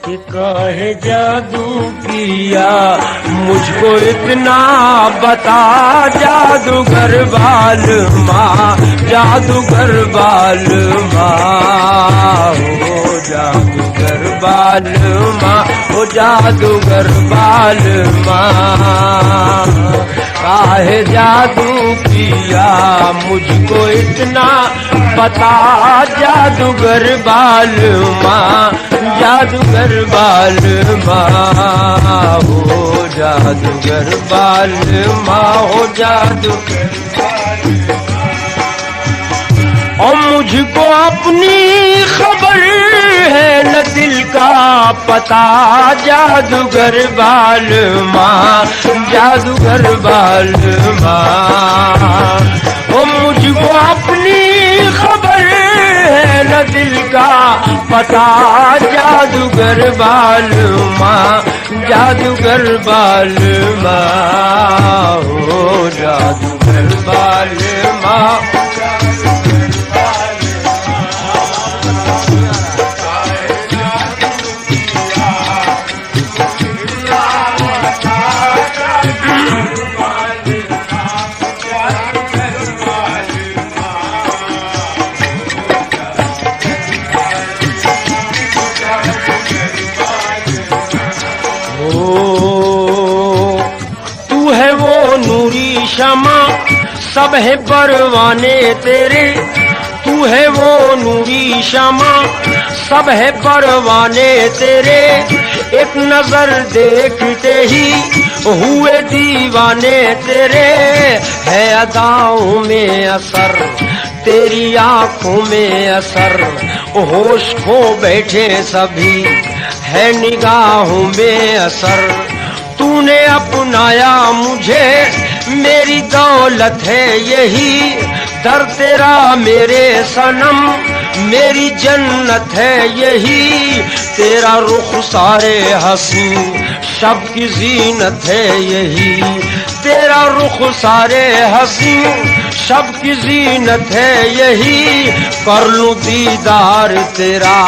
कि काहे जादू किया मुझको इतना बता, जादूगर बाल माँ, जादूगर बाल माँ, हो जादूगर बाल माँ, हो जादूगर बाल माँ। काहे जादू किया मुझको इतना बता, जादूगर बाल माँ, जादूगर बाल माँ, हो जादूगर बाल माँ, हो जादूगर बाल। और मुझको अपनी खबर है न दिल का पता, जादूगर बाल माँ, जादूगर बाल माँ। और मुझको अपनी खबर है न दिल का पता, जादूगर बाल माँ, जादूगर बाल माँ, हो जादूगर बाल माँ। शमा सब है परवाने तेरे, तू है वो नूरी शमा सब है परवाने तेरे। एक नजर देखते ही हुए दीवाने तेरे, है अदाओं में असर तेरी आंखों में असर, होश खो बैठे सभी है निगाहों में असर। तूने अपनाया मुझे मेरी दौलत है यही, दर तेरा मेरे सनम मेरी जन्नत है यही। तेरा रुख सारे हंसी शब की जीनत है यही, तेरा रुख सारे हंसी शब की जीनत है यही। कर लूं दीदार तेरा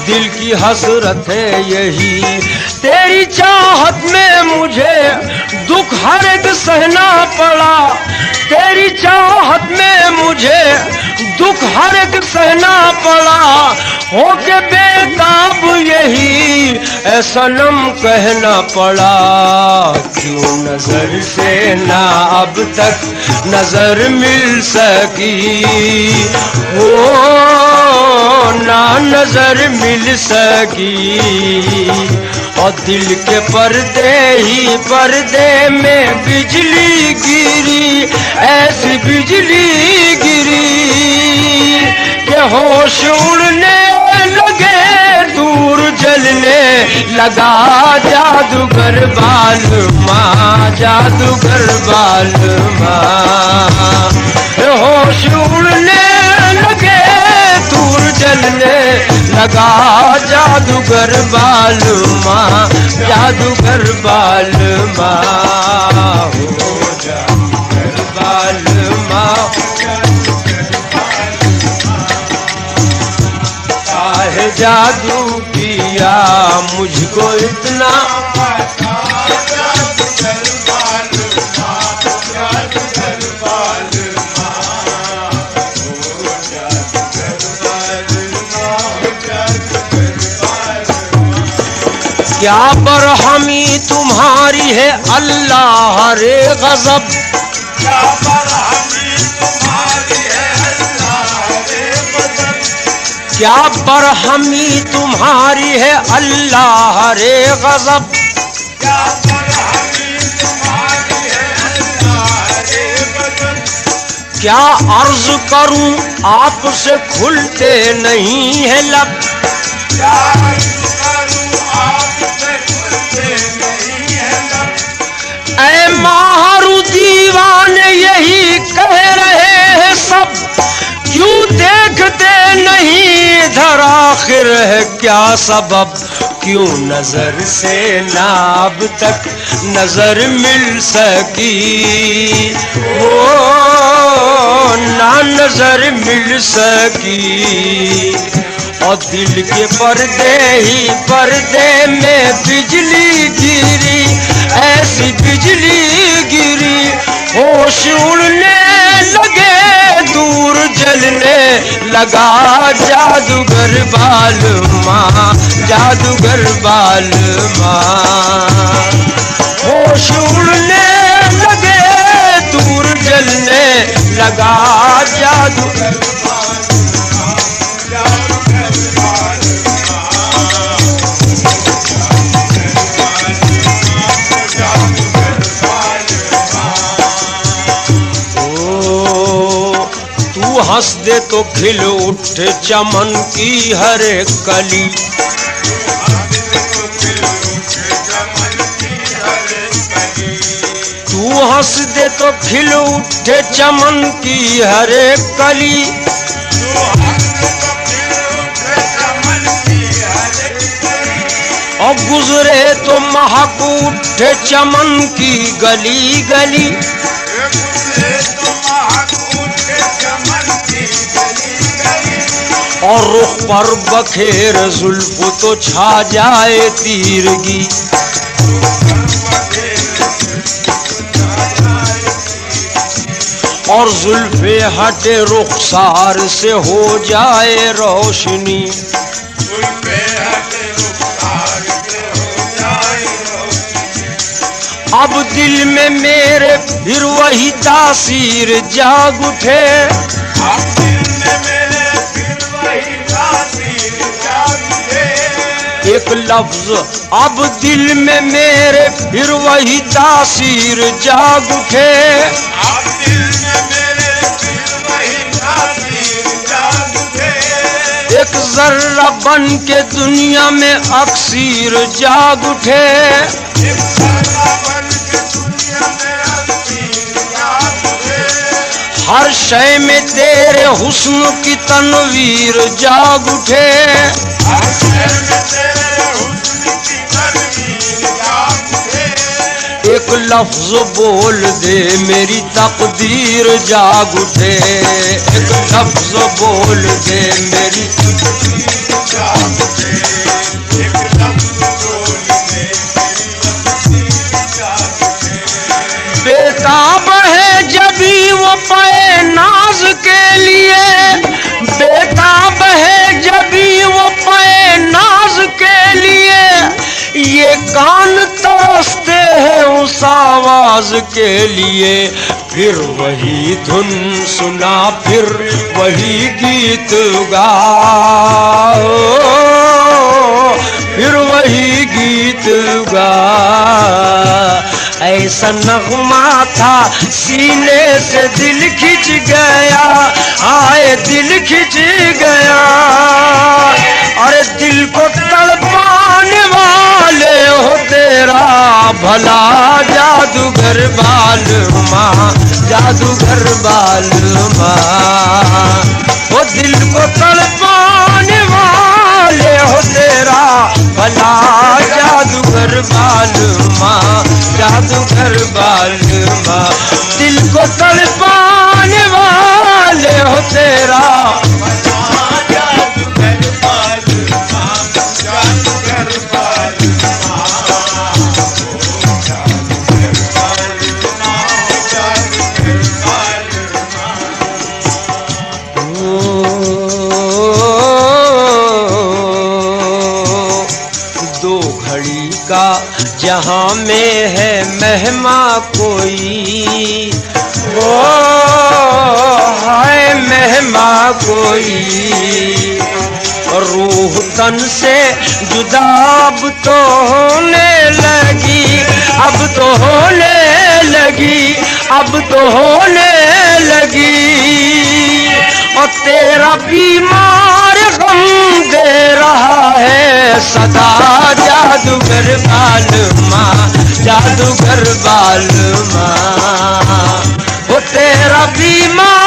दिल की हसरत है यही। तेरी चाहत में मुझे दुख हर एक सहना पड़ा, तेरी चाहत में मुझे दुख हर एक सहना पड़ा। होके बेताब यही ऐ सनम कहना पड़ा, क्यों नजर से ना अब तक नजर मिल सकी, वो ना नजर मिल सकी। और दिल के पर्दे ही पर्दे में बिजली गिरी, ऐसी बिजली गिरी कि होश उड़ने लगे दूर जलने लगा। जादूगर बाल माँ, जादूगर बाल माँ, होश उड़ने लगे दूर जलने लगा। जादूगर बाल माँ, जादूगर बाल माँ, हो जादूगर बाल माँ। काहे जादू किया मुझको इतना, क्या बरहमी तुम्हारी है अल्लाह रे गजब, क्या बरहमी तुम्हारी है अल्लाह रे गजब, क्या बरहमी तुम्हारी है अल्लाह रे गजब, क्या बरहमी तुम्हारी है अल्लाह रे गजब। क्या अर्ज करूं आपसे खुलते नहीं है लब, क्या ऐ माहरू दीवाने यही कह रहे हैं सब, क्यों देखते नहीं इधर आखिर है क्या सबब। क्यों नजर से ना अब तक नजर मिल सकी, वो ना नजर मिल सकी। और दिल के पर्दे ही पर्दे में बिजली गिरी, ऐसी बिजली गिरी होश उड़ने लगे, दूर जलने लगा। जादूगर बालमा, जादूगर बालमा, होश उड़ने लगे, दूर जलने लगा। जादूगर हंस दे तो खिल उठे चमन की हर एक कली, तू हंस दे तो खिल उठे चमन की हर एक कली, और गुजरे तो महक उठे चमन की गली गली, और रुख पर बखेर जुल्फ तो छा जाए तीरगी, और जुल्फे हटे रुखसार से हो जाए रोशनी, अब दिल में मेरे फिर वही तासीर जाग उठे, एक लफ्ज अब दिल में मेरे फिर वही तासीर जाग उठे, अब दिल में मेरे फिर वही तासीर जाग उठे, एक जर्रा बन के दुनिया में अक्सीर जाग उठे, एक जर्रा बन के दुनिया में अक्सीर जाग उठे, हर शय में तेरे हुस्न की तनवीर जाग उठे, हर शय में तेरे हुस्न की तनवीर जाग उठे, एक लफ्ज बोल दे मेरी तकदीर जाग उठे, एक लफ्ज बोल दे मेरी तकदीर जाग उठे, एक लफ्ज बोल दे मेरी तकदीर जाग उठे, बेताब है जबी वो पाए नाज के लिए, बेताब है जबी वो पाए नाज के लिए, ये कान तरसते हैं उस आवाज के लिए, फिर वही धुन सुना फिर वही गीत गाओ, फिर वही गीत गा, ऐसा नगमा था सीने से दिल खिंच गया, आए दिल खिंच गया, अरे दिल को तड़पाने वाले हो तेरा भला जादूगर बालमा, जादूगर बालमा, वो दिल को तड़पाने वाले हो तेरा भला जादूगर बालमा, जादूगर बालमा, दिल को तड़पाने वाले हो तेरा भला जादूगर बालमा, जादूगर बालमा, दो घड़ी का जहां में है मेहमा कोई, ओ हाय मेहमा कोई, रूह तन से जुदा अब तो होने लगी, अब तो होने लगी, अब तो होने लगी, और तेरा बीमार गम दे रहा है सदा जादूगर बालमा, जादूगर बालमा, वो तेरा बीमार